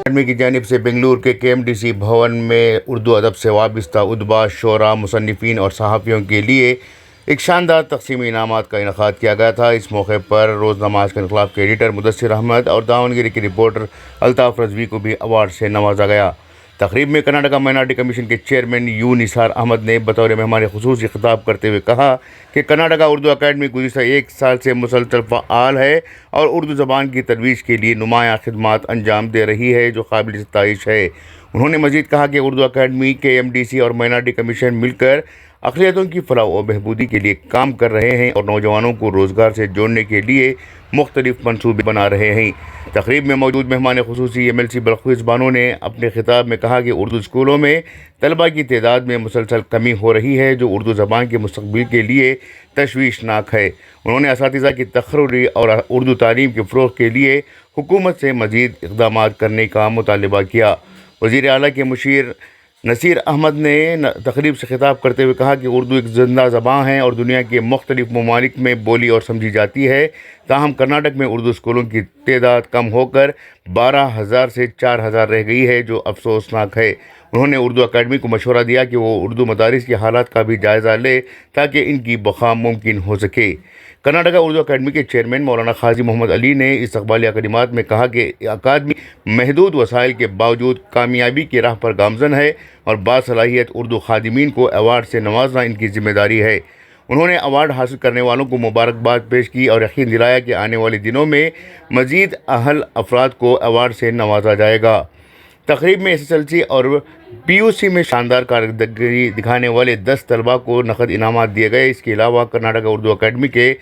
Academy کی جانب سے بنگلور کے KMDC بھون میں اردو ادب سے وابستہ ادبا، شعراء، مصنفین اور صحافیوں کے لیے ایک شاندار تقسیمی انعامات کا انعقاد کیا گیا تھا۔ اس موقع پر روزنامہ کے انقلاب کے ایڈیٹر مدثر احمد اور داونگیری کے رپورٹر الطاف رضوی کو بھی ایوارڈ سے نوازا گیا۔ تقریب میں کرناٹکا مائنارٹی کمیشن کے چیئرمین یو نثار احمد نے بطور مہمان خصوصی خطاب کرتے ہوئے کہا کہ کرناٹکا اردو اکیڈمی گزشتہ 1 سال سے مسلسل فعال ہے اور اردو زبان کی ترویج کے لیے نمایاں خدمات انجام دے رہی ہے، جو قابل ستائش ہے۔ انہوں نے مزید کہا کہ اردو اکیڈمی، KMDC اور مائنارٹی کمیشن مل کر اقلیتوں کی فلاح و بہبودی کے لیے کام کر رہے ہیں اور نوجوانوں کو روزگار سے جوڑنے کے لیے مختلف منصوبے بنا رہے ہیں۔ تقریب میں موجود مہمان خصوصی MLC بلقیس بانو نے اپنے خطاب میں کہا کہ اردو اسکولوں میں طلباء کی تعداد میں مسلسل کمی ہو رہی ہے، جو اردو زبان کے مستقبل کے لیے تشویشناک ہے۔ انہوں نے اساتذہ کی تقرری اور اردو تعلیم کے فروغ کے لیے حکومت سے مزید اقدامات کرنے کا مطالبہ کیا۔ وزیر اعلیٰ کے مشیر نصیر احمد نے تقریب سے خطاب کرتے ہوئے کہا کہ اردو ایک زندہ زبان ہے اور دنیا کے مختلف ممالک میں بولی اور سمجھی جاتی ہے، تاہم کرناٹک میں اردو اسکولوں کی تعداد کم ہو کر 12,000 سے 4,000 رہ گئی ہے، جو افسوسناک ہے۔ انہوں نے اردو اکیڈمی کو مشورہ دیا کہ وہ اردو مدارس کے حالات کا بھی جائزہ لے تاکہ ان کی بقا ممکن ہو سکے۔ کرناٹکا اردو اکیڈمی کے چیئرمین مولانا قاضی محمد علی نے استقبالیہ کلمات میں کہا کہ اکیڈمی محدود وسائل کے باوجود کامیابی کی راہ پر گامزن ہے اور باصلاحیت اردو خادمین کو ایوارڈ سے نوازنا ان کی ذمہ داری ہے۔ انہوں نے ایوارڈ حاصل کرنے والوں کو مبارکباد پیش کی اور یقین دلایا کہ آنے والے دنوں میں مزید اہل افراد کو ایوارڈ سے نوازا جائے گا۔ تقریب میں SSLC اور PUC میں شاندار کارکردگی دکھانے والے 10 طلباء کو نقد انعامات دیے گئے۔ اس کے علاوہ کرناٹکا اردو اکیڈمی کے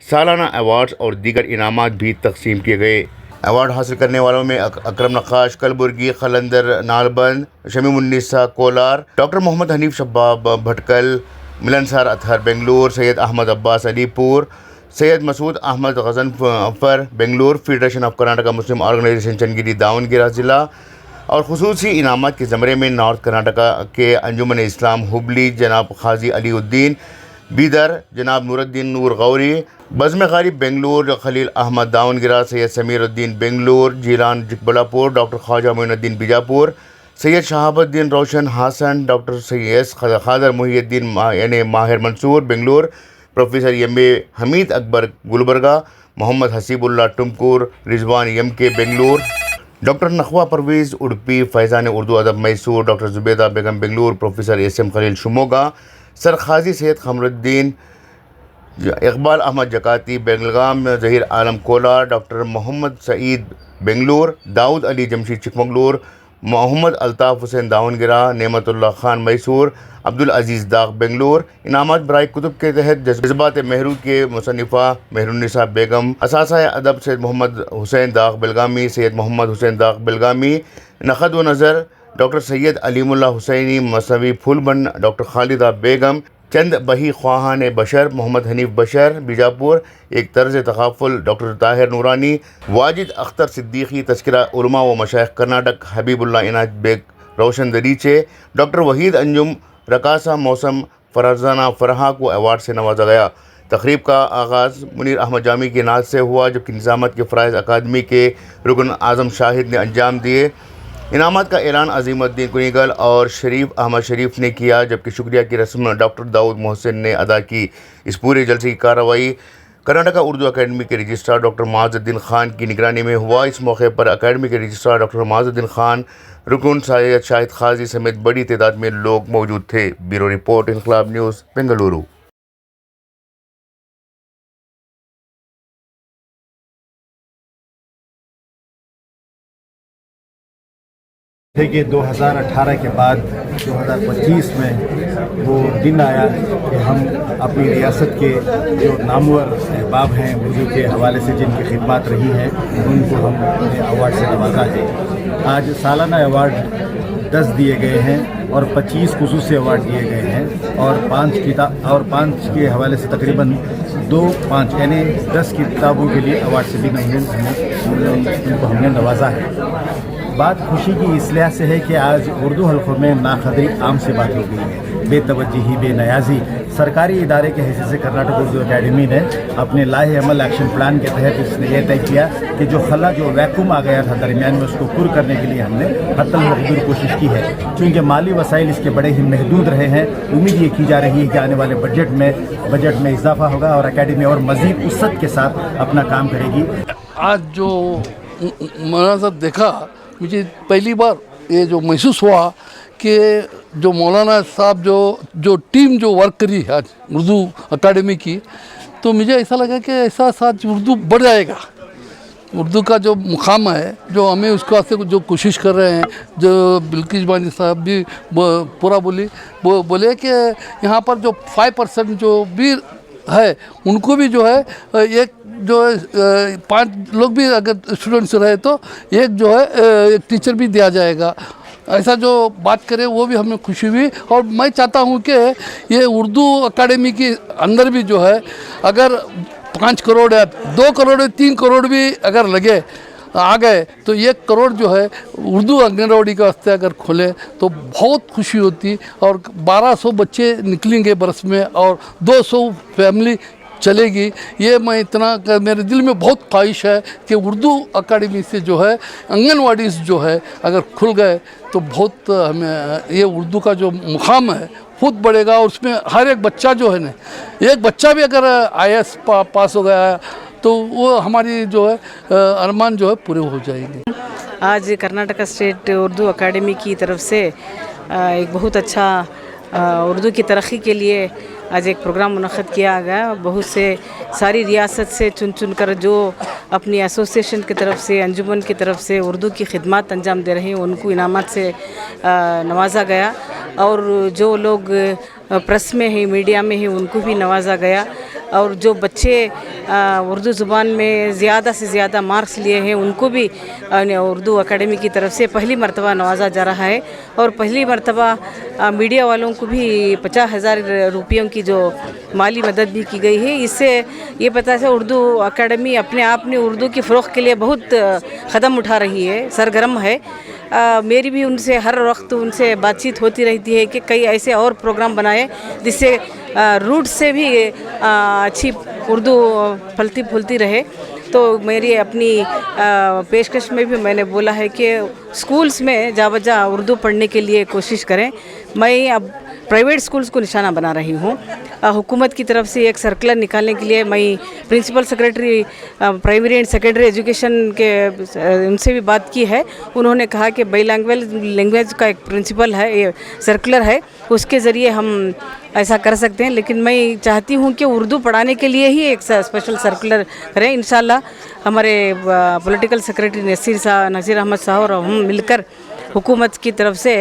سالانہ ایوارڈز اور دیگر انعامات بھی تقسیم کیے گئے۔ ایوارڈ حاصل کرنے والوں میں اکرم نقاش کلبرگی، خلندر نالبند، شمیم النساء کولار، ڈاکٹر محمد حنیف شباب بھٹکل، ملنسار اطہر بنگلور، سید Ahmad Abbas Alipur, Syed Masood Ahmed Ghazanfar Bangalore, federation of Karnataka Muslim organisation Channagiri Davangere ضلع، اور خصوصی انعامات کے زمرے میں نارتھ کرناٹکا کے انجمن اسلام ہبلی جناب قاضی علی الدین بیدر، جناب نور الدین نور غوری، بزم غالب بنگلور، خلیل احمد داونگیرہ، سید سمیر الدین بنگلور، جیلان جکبلاپور، ڈاکٹر خواجہ معین الدین بیجاپور، سید شہاب الدین روشن ہاسن، ڈاکٹر سید خادر محی الدین ماہر منصور بنگلور، پروفیسر MA حمید اکبر گلبرگہ، محمد حسیب اللہ ٹمکور، رضوان MK بنگلور، ڈاکٹر نخوہ پرویز اڈپی، فیضان اردو ادب میسور، ڈاکٹر زبیدہ بیگم بنگلور، پروفیسر SM خلیل شموگا، سرخازی سید قمر الدین، اقبال احمد جکاتی بیلگام، ظہیر عالم کولار، ڈاکٹر محمد سعید بنگلور، داؤد علی جمشید چکمگلور، محمد الطاف حسین داونگیرہ، نعمت اللہ خان میسور، عبدالعزیز داغ بنگلور۔ انعامات برائے کتب کے تحت جذبات مہرو کے مصنفہ مہر النساء بیگم، اثاثہ ادب سید محمد حسین داغ بلگامی، سید محمد حسین داغ بلگامی، نقد و نظر ڈاکٹر سید علیم اللہ حسینی مثنوی پھول بند، ڈاکٹر خالدہ بیگم، چند بہی خواہان بشر محمد حنیف بشر بیجاپور، ایک طرز تغافل ڈاکٹر طاہر نورانی، واجد اختر صدیقی، تذکرہ علماء و مشائخ کرناٹک حبیب اللہ عنایت بیگ روشن دریچے، ڈاکٹر وحید انجم رقاصہ موسم فرزانہ فرحہ کو ایوارڈ سے نوازا گیا۔ تقریب کا آغاز منیر احمد جامی کی نعت سے ہوا، جبکہ نظامت کے فرائض اکیڈمی کے رکن اعظم شاہد نے انجام دیے۔ انعامات کا اعلان عظیم الدین کنیگل اور شریف احمد شریف نے کیا، جبکہ شکریہ کی رسم ڈاکٹر داؤد محسن نے ادا کی۔ اس پورے جلسے کی کارروائی کرناٹکا اردو اکیڈمی کے رجسٹرار ڈاکٹر معاذ الدین خان کی نگرانی میں ہوا۔ اس موقع پر اکیڈمی کے رجسٹرار ڈاکٹر معاذ الدین خان، رکن سید شاہد قاضی سمیت بڑی تعداد میں لوگ موجود تھے۔ بیورو رپورٹ، انقلاب نیوز، بنگلورو۔ کہ 2018 کے بعد 2025 میں وہ دن آیا کہ ہم اپنی ریاست کے جو نامور احباب ہیں اردو کے حوالے سے جن کی خدمات رہی ہیں ان کو ہم ایوارڈ سے نوازا ہے۔ آج سالانہ ایوارڈ 10 دیے گئے ہیں اور 25 خصوصی ایوارڈ دیے گئے ہیں اور 5 کے حوالے سے تقریباً 5 یعنی 10 کی کتابوں کے لیے ایوارڈ سے بھی ان کو ہم نے نوازا ہے۔ بات خوشی کی اس لحاظ سے ہے کہ آج اردو حلقوں میں ناقدری عام سے بات ہو گئی ہے۔ बेतवज्जी बेनियाजी सरकारी इदारे के हैसियत से कर्नाटक उर्दू एकेडमी ने अपने लाहे अमल एक्शन प्लान के तहत इसने यह तय किया कि जो खला जो वैक्यूम आ गया था दरमियान में उसको पुर करने के लिए हमने हत्तल मकदूर कोशिश की है। चूँकि माली वसाइल इसके बड़े ही महदूद रहे हैं, उम्मीद ये की जा रही है कि आने वाले बजट में इजाफा होगा और एकेडमी और मज़ीद वसअत के साथ अपना काम करेगी। आज जो मौलाना साहब देखा, मुझे पहली बार ये जो महसूस हुआ कि जो मौलाना साहब जो टीम जो वर्क करी है आज उर्दू अकाडमी की, तो मुझे ऐसा लगा कि ऐसा साथ उर्दू बढ़ जाएगा। उर्दू का जो मुकाम है, जो हमें उसको वास्ते जो कोशिश कर रहे हैं, जो बिल्किस बानी साहब भी पूरा बोले कि यहाँ पर जो 5% जो भी है उनको भी जो है एक जो है 5 लोग भी अगर स्टूडेंट्स रहे तो एक जो है एक टीचर भी दिया जाएगा। ऐसा जो बात करें वो भी हमें खुशी हुई। और मैं चाहता हूँ कि ये उर्दू अकाडमी के अंदर भी जो है अगर 5 करोड़ या 2 करोड़ या 3 करोड़ भी अगर लगे आ गए तो 1 करोड़ जो है उर्दू आंगनवाड़ी के वास्ते अगर खोले तो बहुत खुशी होती। और 1200 बच्चे निकलेंगे बरस में और 200 फैमिली चलेगी। ये मैं इतना मेरे दिल में बहुत ख्वाहिश है कि उर्दू अकाडमी से जो है आंगनवाड़ी जो है अगर खुल गए तो बहुत हमें ये उर्दू का जो मुकाम है खुद बढ़ेगा। और उसमें हर एक बच्चा जो है ना, एक बच्चा भी अगर IAS पास हो गया तो वो हमारी जो है अरमान जो है पूरे हो जाएंगे। आज कर्नाटक स्टेट उर्दू अकाडमी की तरफ से एक बहुत अच्छा उर्दू की तरक्की के लिए आज एक प्रोग्राम मुनक़्क़द किया गया। बहुत से सारी रियासत से चुन कर जो अपनी एसोसिएशन की तरफ से, अंजुमन की तरफ से उर्दू की खिदमत अंजाम दे रहे हैं उनको इनामत से नवाजा गया। और जो लोग प्रेस में हैं, मीडिया में हैं, उनको भी नवाजा गया। और जो बच्चे उर्दू ज़ुबान में ज़्यादा से ज़्यादा मार्क्स लिए हैं उनको भी उर्दू अकेडमी की तरफ से पहली मरतबा नवाजा जा रहा है। और पहली मरतबा मीडिया वालों को भी 50,000 रुपयों की जो माली मदद भी की गई है। इससे ये पता चला उर्दू अकेडमी अपने आप में उर्दू की फ़रोग़ के लिए बहुत क़दम उठा रही है, सरगर्म है। मेरी भी उनसे हर वक्त उनसे बातचीत होती रहती है कि कई ऐसे और प्रोग्राम बनाए जिससे रूट से भी अच्छी उर्दू फलती फूलती रहे। तो मेरी अपनी पेशकश में भी मैंने बोला है कि स्कूल्स में जा बजा उर्दू पढ़ने के लिए कोशिश करें। मैं अब प्राइवेट स्कूल्स को निशाना बना रही हूँ। हुकूमत की तरफ से एक सर्कुलर निकालने के लिए मैं principal secretary primary and secondary education के उनसे भी बात की है। उन्होंने कहा कि लैंग्वेज का एक प्रिंसिपल है, ये सर्कुलर है, उसके ज़रिए हम ऐसा कर सकते हैं। लेकिन मैं चाहती हूँ कि उर्दू पढ़ाने के लिए ही एक स्पेशल सर्कुलर करें। इंशाल्लाह हमारे पॉलिटिकल सेक्रेटरी नसीर अहमद साहब और हम मिलकर हुकूमत की तरफ से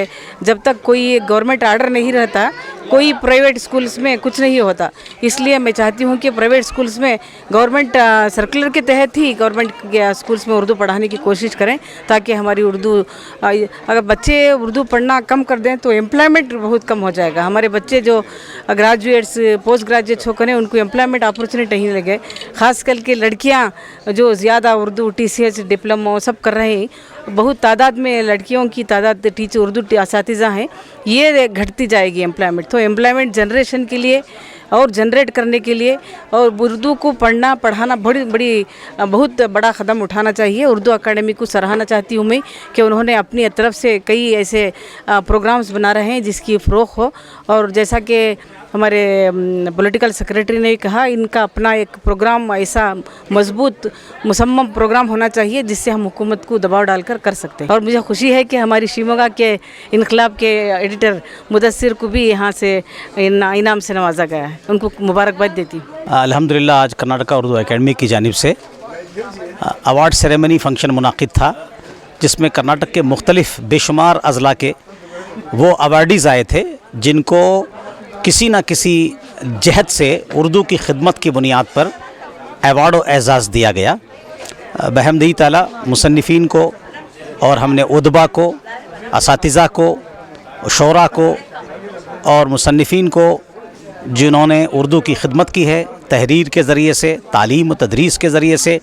जब तक कोई गवर्नमेंट आर्डर नहीं रहता कोई प्राइवेट स्कूल्स में कुछ नहीं होता। इसलिए मैं चाहती हूँ कि प्राइवेट स्कूल्स में गवर्नमेंट सर्कुलर के तहत ही गवर्नमेंट स्कूल्स में उर्दू पढ़ाने की कोशिश करें ताकि हमारी उर्दू अगर बच्चे उर्दू पढ़ना कम कर दें तो एम्प्लॉयमेंट बहुत कम हो जाएगा। हमारे बच्चे जो ग्रेजुएट्स पोस्ट ग्रेजुएट्स होकर हैं उनको एम्प्लॉयमेंट अपॉर्चुनिटी नहीं लगे। ख़ास करके लड़कियाँ जो ज़्यादा उर्दू TCH डिप्लोमा सब कर रहे हैं, बहुत तादाद में लड़कियों की तादाद टीचर उर्दू असातिज़ा हैं, ये घटती जाएगी एम्प्लॉयमेंट। तो एम्प्लॉयमेंट जनरेशन के लिए और जनरेट करने के लिए और उर्दू को पढ़ना पढ़ाना बहुत बड़ा कदम उठाना चाहिए। उर्दू अकेडमी को सराहना चाहती हूँ मैं कि उन्होंने अपनी तरफ से कई ऐसे प्रोग्राम्स बना रहे हैं जिसकी फ़रोग़ हो। और जैसा कि हमारे पॉलिटिकल सेक्रेटरी ने कहा, इनका अपना एक प्रोग्राम ऐसा मजबूत मुसम्मम प्रोग्राम होना चाहिए जिससे हम हुकूमत को दबाव डालकर कर सकते हैं। और मुझे खुशी है कि हमारी शिमोगा के इनकलाब के एडिटर मुदस्सिर को भी यहाँ से इनाम से नवाजा गया है, उनको मुबारकबाद देती हूँ। अल्हम्दुलिल्लाह आज कर्नाटक उर्दू एकेडमी की जानिब से अवार्ड सेरेमनी फ़ंक्शन मुनाकिद था जिसमें कर्नाटक के मुख्तलिफ़ बेशुमार अज़ला के वो अवार्डीज़ आए थे जिनको किसी न किसी जहत से उर्दू की खिदमत की बुनियाद पर अवार्ड और एज़ाज़ दिया गया। बहमदी ताला मुसन्निफ़ीन को और हमने उदबा को, असातिज़ा को, शोरा को और मुसन्निफ़ीन को जिन्होंने उर्दू की खिदमत की है, तहरीर के ज़रिए से, तालीम व तदरीस के ज़रिए से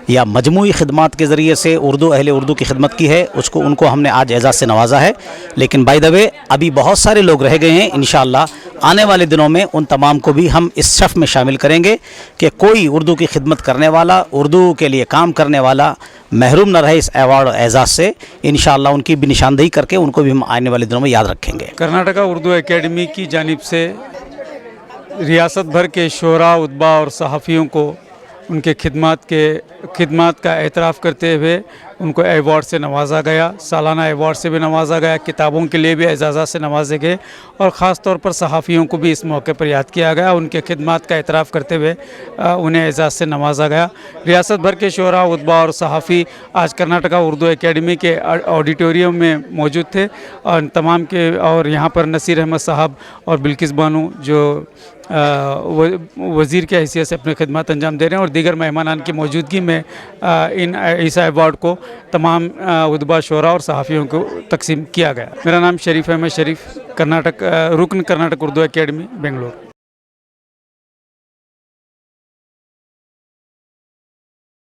या मजमूई खिदमत के ज़रिए से अहले उर्दू की खिदमत की है, उनको हमने आज एज़ाज़ से नवाजा है। लेकिन बाय द वे अभी बहुत सारे लोग रह गए हैं, इंशाअल्लाह आने वाले दिनों में उन तमाम को भी हम इस सफ़ में शामिल करेंगे कि कोई उर्दू की खिदमत करने वाला, उर्दू के लिए काम करने वाला महरूम न रहे इस अवार्ड और एज़ाज़ से। इंशाअल्लाह उनकी भी निशानदेही करके उनको भी हम आने वाले दिनों में याद रखेंगे। कर्नाटका उर्दू एकेडमी की जानिब से रियासत भर के शोरा, उद्बा और सहाफ़ियों को उनके खिदमत का एतराफ़ करते हुए उनको एवार्ड से नवाजा गया। सालाना एवार्ड से भी नवाजा गया, किताबों के लिए भी एजाज़त से नवाजे गए और ख़ास तौर पर सहाफ़ियों को भी इस मौके पर याद किया गया। उनके खिदमत का एतराफ़ करते हुए उन्हें एजाज़ से नवाजा गया। रियासत भर के शोरा, उद्बा और सहाफ़ी आज कर्नाटका उर्दू एकेडमी के ऑडिटोरियम में मौजूद थे और तमाम के और यहाँ पर नसीर अहमद साहब और बिल्किस बानो जो वज़ीर के हैसियत से अपनी खिदमत अंजाम दे रहे हैं और दीगर मेहमानान की मौजूदगी में इस अवार्ड को तमाम उद्बा, शोरा और सहाफ़ियों को तकसीम किया गया। मेरा नाम शरीफ अहमद शरीफ, रुकन कर्नाटक उर्दू एकेडमी, बेंगलुरु।